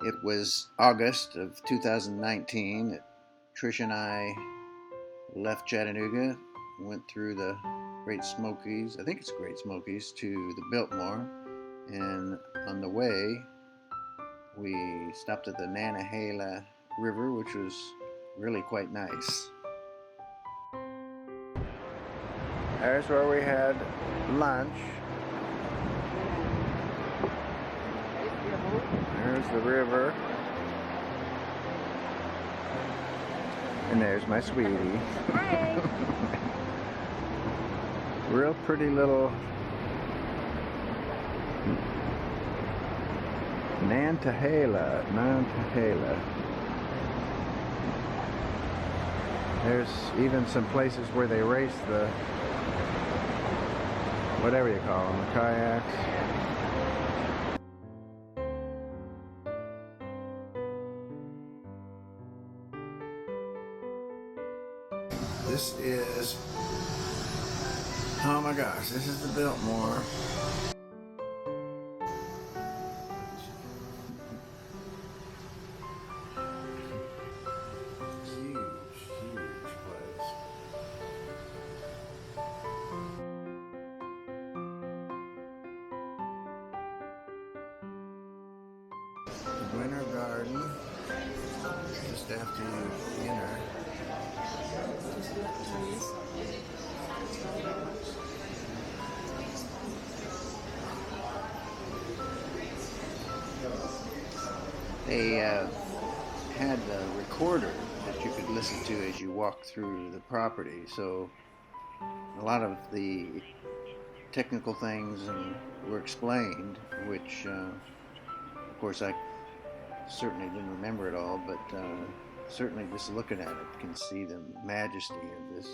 It was August of 2019. Trish and I left Chattanooga, went through the Great Smokies, I think it's Great Smokies, to the Biltmore, and on the way we stopped at the Nantahala River, which was really quite nice. There's where we had lunch. There's the river. And there's my sweetie. Hi. Real pretty little Nantahala. There's even some places where they race the, whatever you call them, the kayaks. This is, oh my gosh, this is the Biltmore. Huge place. The Winter Garden, just after you enter. They had a recorder that you could listen to as you walked through the property, so a lot of the technical things were explained, which of course I certainly didn't remember it all, but certainly just looking at it can see the majesty of this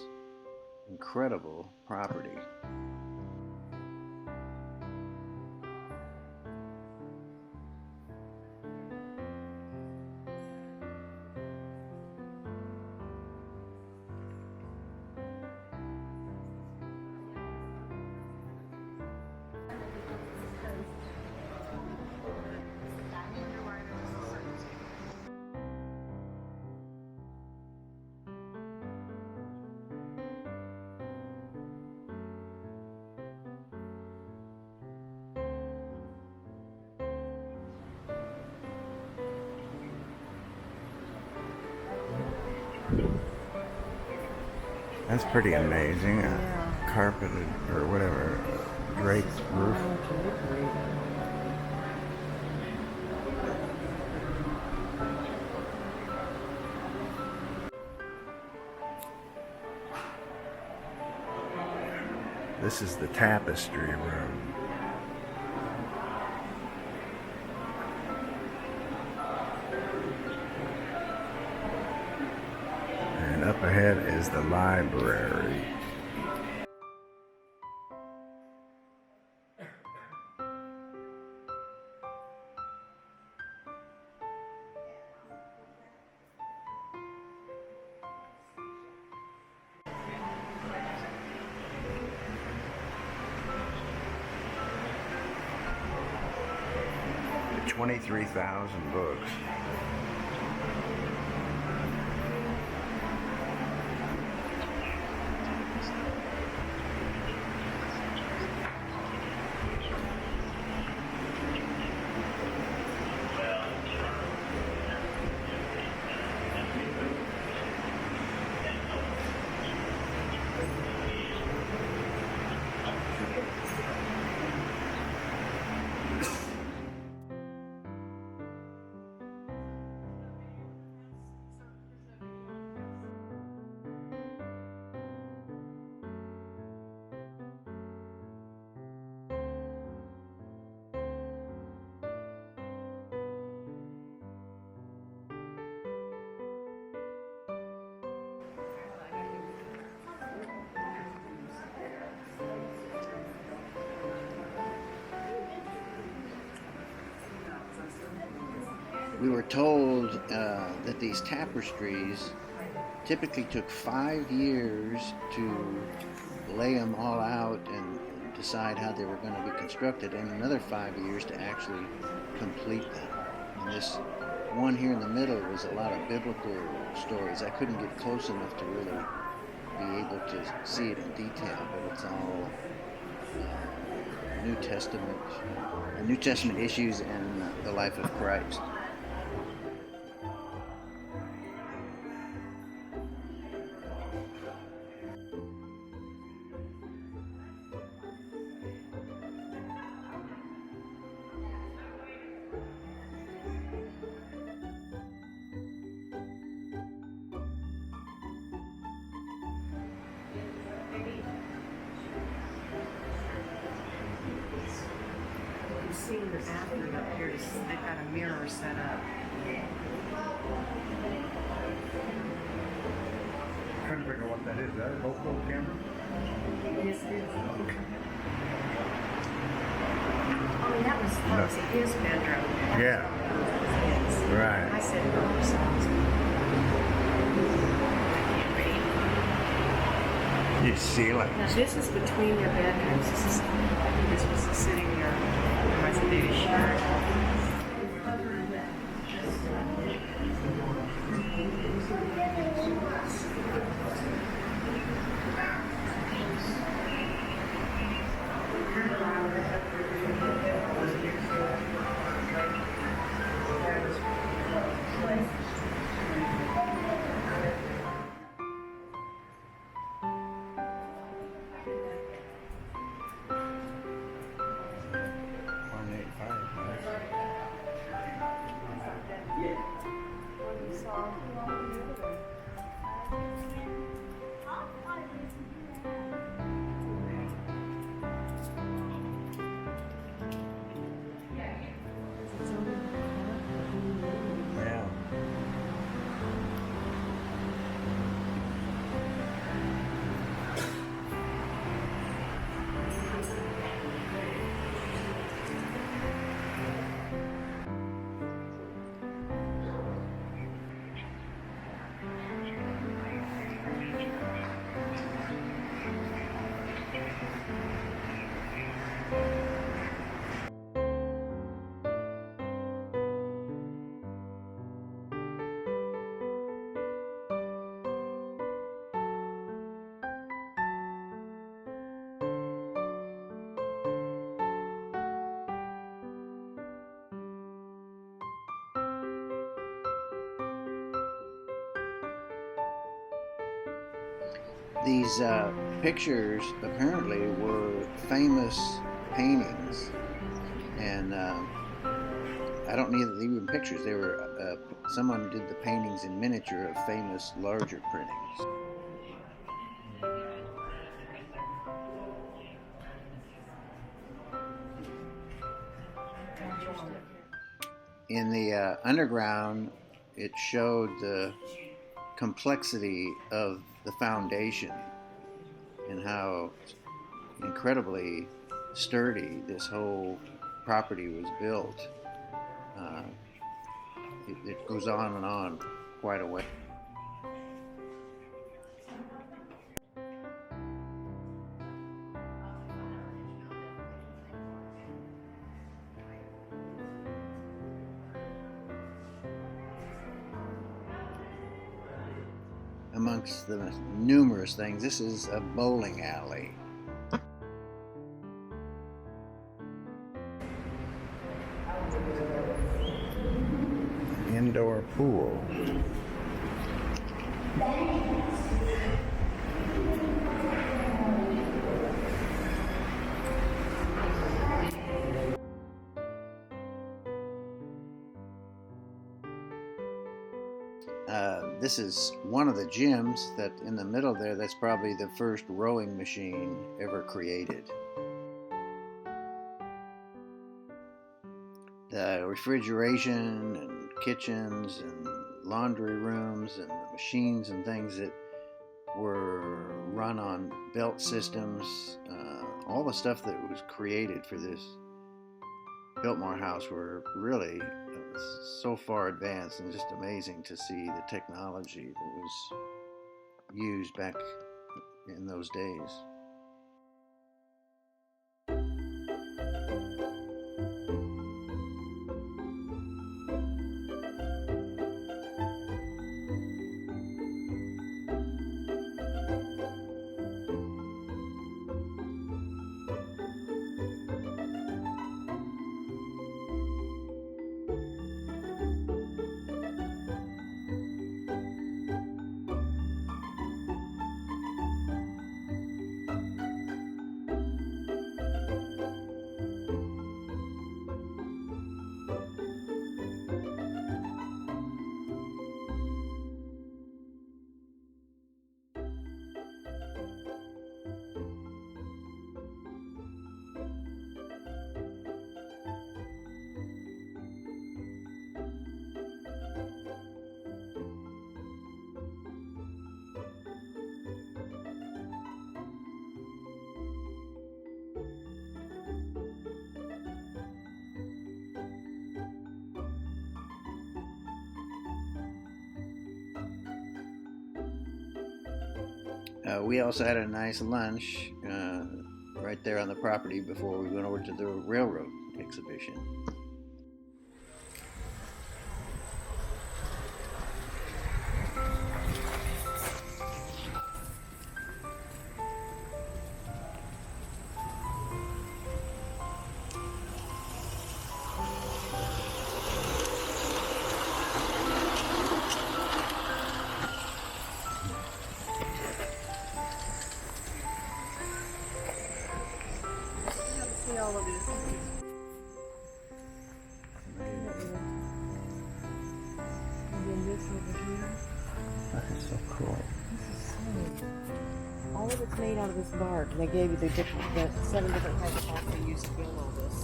incredible property. That's pretty amazing. A carpeted or whatever, draped roof. This is the tapestry room. And up ahead is the library. The 23,000 books. We were told that these tapestries typically took 5 years to lay them all out and decide how they were going to be constructed, and another 5 years to actually complete them. And this one here in the middle was a lot of biblical stories. I couldn't get close enough to really be able to see it in detail, but it's all New Testament, New Testament issues and the life of Christ. Seeing the bathroom up here, they've got a mirror set up. Trying to figure out what that is. Is that a GoPro camera? Yes, it is. Oh, that was his bedroom. Yeah. His. Right. I said, oh, so I can't read. You ceiling. Now, this is between their bedrooms. I think this was the sitting room. I said, maybe shirt. These pictures apparently were famous paintings, and I don't need even pictures. They were someone did the paintings in miniature of famous larger printings. In the underground, it showed the complexity of the foundation and how incredibly sturdy this whole property was built. It goes on and on quite a way. Amongst the numerous things, this is a bowling alley. Indoor pool. This is one of the gyms that in the middle there, that's probably the first rowing machine ever created. The refrigeration and kitchens and laundry rooms and the machines and things that were run on belt systems, all the stuff that was created for this Biltmore house were really so far advanced, and just amazing to see the technology that was used back in those days. We also had a nice lunch right there on the property before we went over to the railroad exhibition. See all of this. And then this over here. That is so cool. This is so. All of it's made out of this bark. They gave you the 7 different types of bark they used to build all this.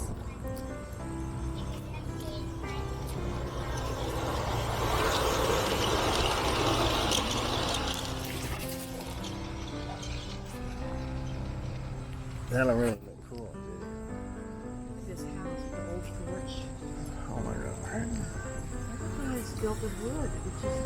That'll really look cool, dude. This house with the old porch. Oh my god. Everything is built of wood. It's just.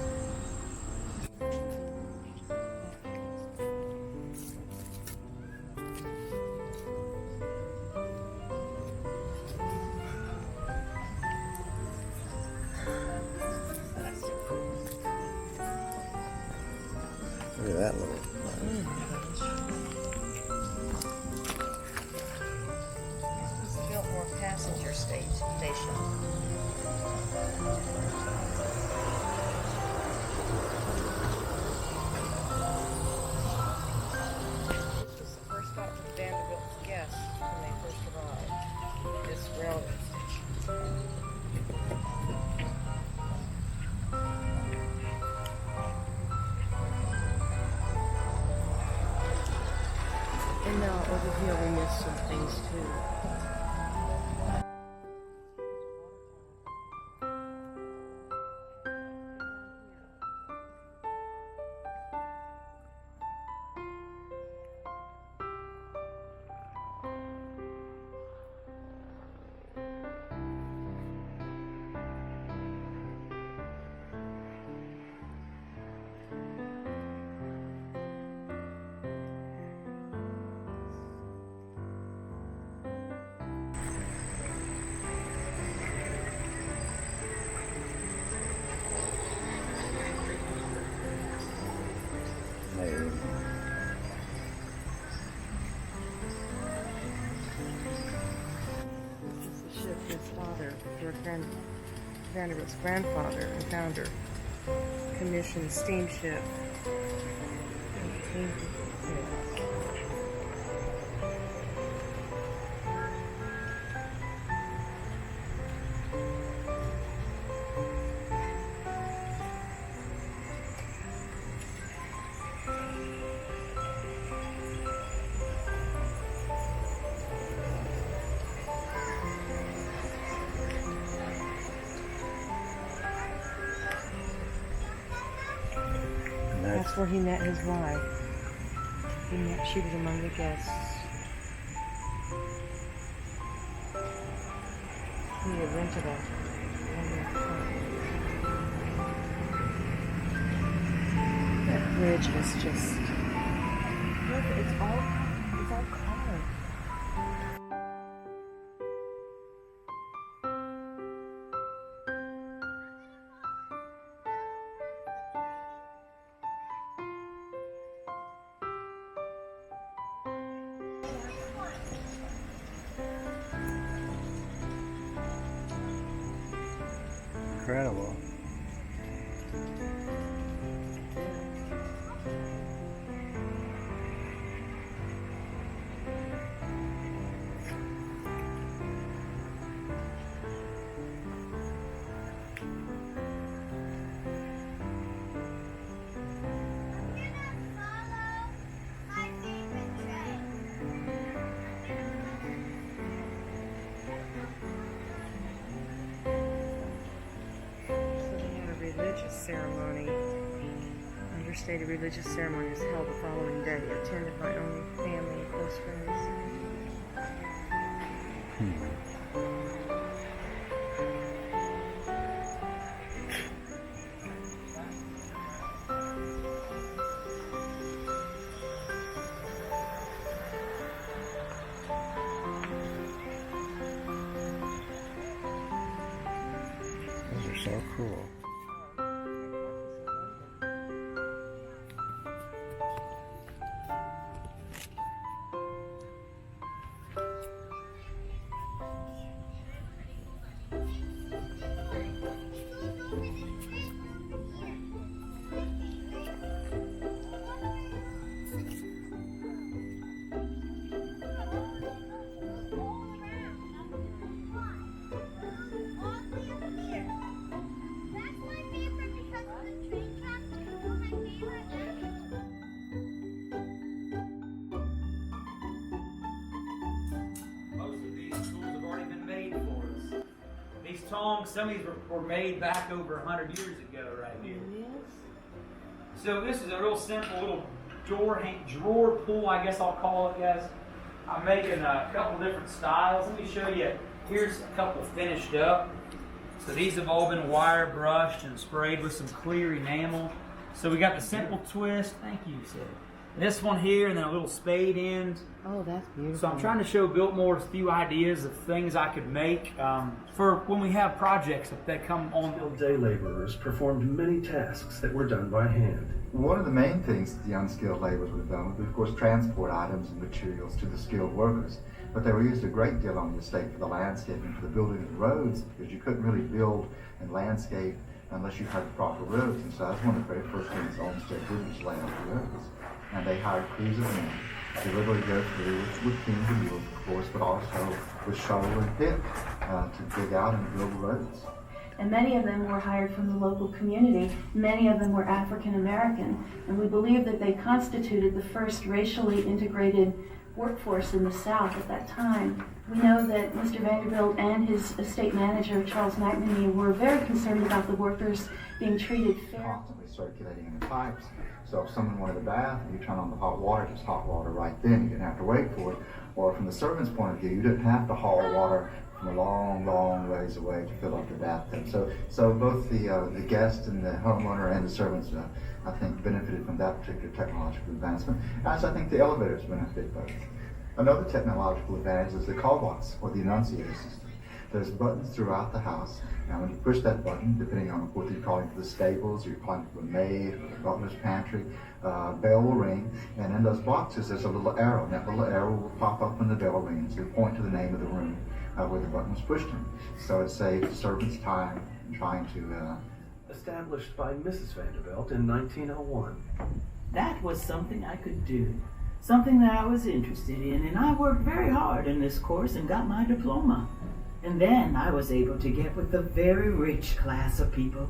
That's so cool. Look at that little This is Biltmore passenger station. This was the first stop for the Vanderbilt's guests when they first arrived. This railroad station. And now over here we missed some things too. layer. This is the ship his father, Vanderbilt's grandfather and founder, commissioned steamship. That's where he met his wife. She was among the guests. He had rented a That bridge is just look, it's all carved. Incredible. Religious ceremony. Understated religious ceremony is held the following day, attended by only family and close friends. so cool. These tongs, some of these were made back over 100 years ago right here. So this is a real simple little drawer pull, I guess I'll call it, guys. I'm making a couple different styles. Let me show you. Here's a couple finished up. So these have all been wire brushed and sprayed with some clear enamel. So we got the simple twist. Thank you, Sid. This one here, and then a little spade end. Oh, that's beautiful. So I'm trying to show Biltmore a few ideas of things I could make for when we have projects that come on. Skilled day laborers performed many tasks that were done by hand. One of the main things that the unskilled laborers would have done was, of course, transport items and materials to the skilled workers. But they were used a great deal on the estate for the landscaping, for the building of the roads, because you couldn't really build and landscape unless you had the proper roads. And so that's one of the very first things Olmsted did was lay out the roads. And they hired crews of men to literally go through with teams and mules, of course, but also with shovel and pick to dig out and build roads. And many of them were hired from the local community. Many of them were African American, and we believe that they constituted the first racially integrated workforce in the South at that time. We know that Mr. Vanderbilt and his estate manager, Charles McNamee, were very concerned about the workers being treated fairly. Constantly circulating in the pipes. So if someone wanted a bath, you turn on the hot water, just hot water right then. You didn't have to wait for it. Or from the servant's point of view, you didn't have to haul water from a long, long ways away to fill up the bathtub. So both the guest and the homeowner and the servants, I think, benefited from that particular technological advancement, as I think the elevators benefit both. Another technological advantage is the call box, or the annunciator system. There's buttons throughout the house, and when you push that button, depending on whether you're calling for the stables, or you're calling for the maid, or the butler's pantry, bell will ring, and in those boxes there's a little arrow, and that little arrow will pop up when the bell rings to point to the name of the room where the button was pushed in. So it saves the servants time trying to... Established by Mrs. Vanderbilt in 1901. That was something I could do, something that I was interested in, and I worked very hard in this course and got my diploma. And then I was able to get with the very rich class of people.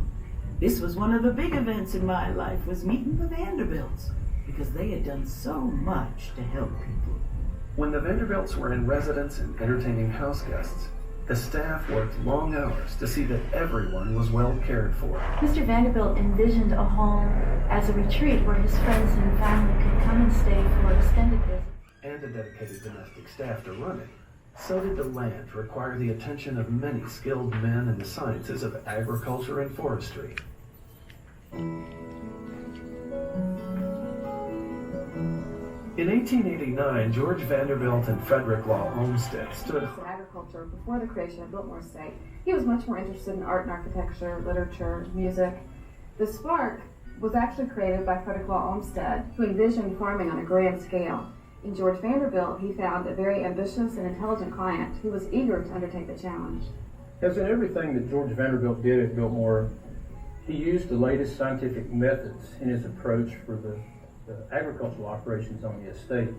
This was one of the big events in my life, was meeting the Vanderbilts, because they had done so much to help people. When the Vanderbilts were in residence and entertaining house guests, the staff worked long hours to see that everyone was well cared for. Mr. Vanderbilt envisioned a home as a retreat where his friends and family could come and stay for extended visits. And a dedicated domestic staff to run it. So did the land require the attention of many skilled men in the sciences of agriculture and forestry. In 1889, George Vanderbilt and Frederick Law Olmsted stood in agriculture before the creation of Biltmore Estate. He was much more interested in art and architecture, literature, music. The spark was actually created by Frederick Law Olmsted, who envisioned farming on a grand scale. In George Vanderbilt, he found a very ambitious and intelligent client who was eager to undertake the challenge. As in everything that George Vanderbilt did at Biltmore, he used the latest scientific methods in his approach for the agricultural operations on the estate.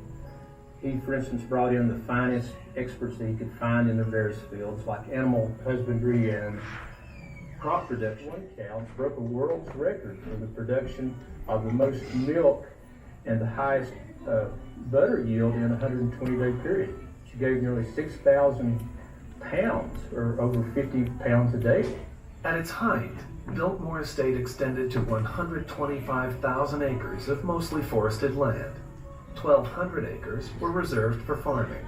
He, for instance, brought in the finest experts that he could find in the various fields, like animal husbandry and crop production. One cow broke a world's record for the production of the most milk and the highest butter yield in a 120-day period. She gave nearly 6,000 pounds, or over 50 pounds a day. At its height, Biltmore Estate extended to 125,000 acres of mostly forested land. 1,200 acres were reserved for farming.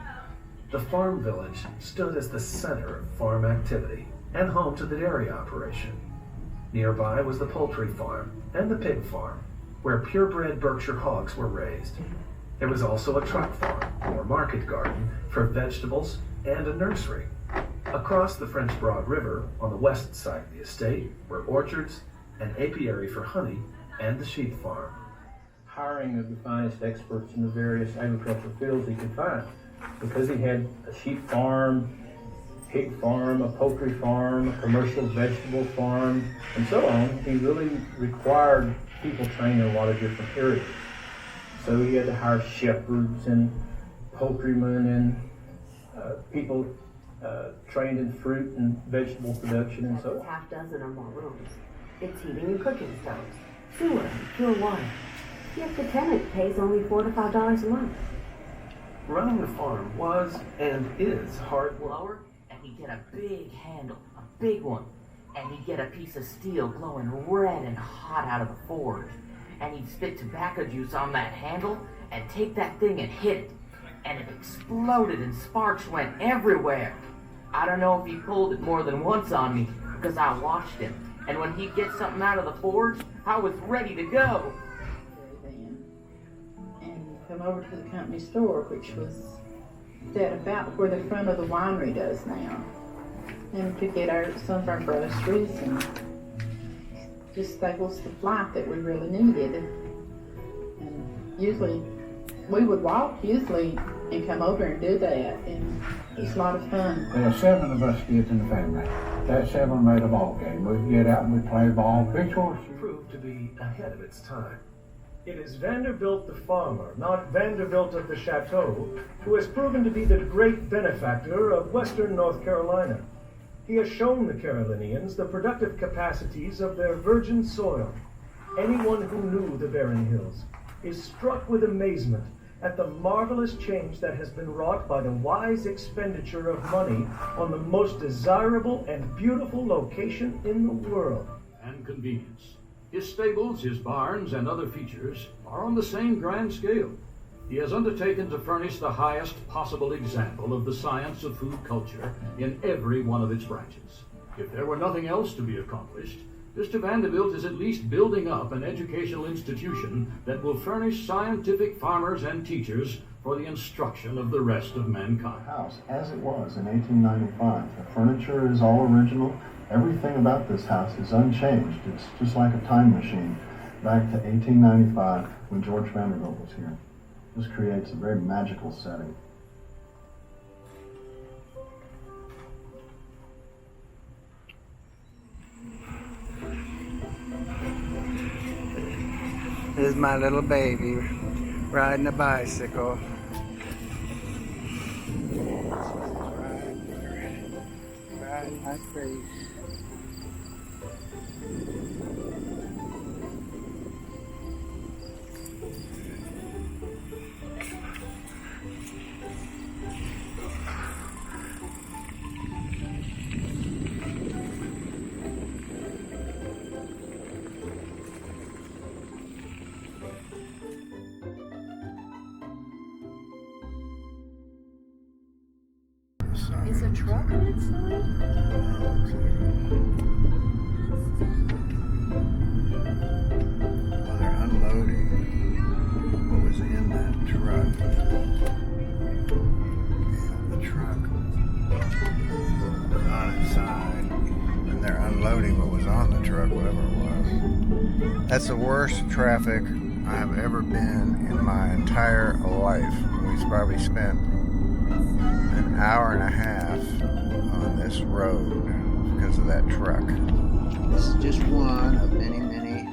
The farm village stood as the center of farm activity and home to the dairy operation. Nearby was the poultry farm and the pig farm, where purebred Berkshire hogs were raised. There was also a truck farm or market garden for vegetables and a nursery. Across the French Broad River, on the west side of the estate, were orchards, an apiary for honey, and the sheep farm. Hiring of the finest experts in the various agricultural fields he could find, because he had a sheep farm, pig farm, a poultry farm, a commercial vegetable farm, and so on. He really required people trained in a lot of different areas. So he had to hire shepherds and poultrymen and people trained in fruit and vegetable production and so on. Half dozen or more rooms. It's heating and cooking stoves, sewer, and pure water. Yet the tenant pays only $4 to $5 a month. Running the farm was and is hard work. Blower, and he'd get a big handle, a big one, and he'd get a piece of steel glowing red and hot out of the forge, and he'd spit tobacco juice on that handle and take that thing and hit it, and it exploded and sparks went everywhere. I don't know if he pulled it more than once on me, because I watched him, and when he'd get something out of the forge, I was ready to go. And come over to the company store, which was at about where the front of the winery does now, and to get some of our groceries and just staples the flight that we really needed. And usually we would walk and come over and do that, and it's a lot of fun. There are 7 of us kids in the family. That 7 made a ball game. We'd get out and we'd play ball, pitch horse. Proved to be ahead of its time. It is Vanderbilt the farmer, not Vanderbilt of the chateau, who has proven to be the great benefactor of western North Carolina. He has shown the Carolinians the productive capacities of their virgin soil. Anyone who knew the barren hills is struck with amazement at the marvelous change that has been wrought by the wise expenditure of money on the most desirable and beautiful location in the world. And convenience. His stables, his barns, and other features are on the same grand scale. He has undertaken to furnish the highest possible example of the science of food culture in every one of its branches. If there were nothing else to be accomplished, Mr. Vanderbilt is at least building up an educational institution that will furnish scientific farmers and teachers for the instruction of the rest of mankind. House, as it was in 1895, the furniture is all original. Everything about this house is unchanged. It's just like a time machine back to 1895 when George Vanderbilt was here. This creates a very magical setting. This is my little baby riding a bicycle. Riding like crazy. Is a truck on its side? Well, they're unloading what was in that truck. Yeah, the truck was on its side, and they're unloading what was on the truck, whatever it was. That's the worst traffic I've ever been in my entire life. We've probably spent an hour and a half on this road because of that truck. This is just one of many, many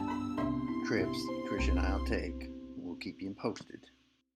trips Trish and I'll take. We'll keep you posted.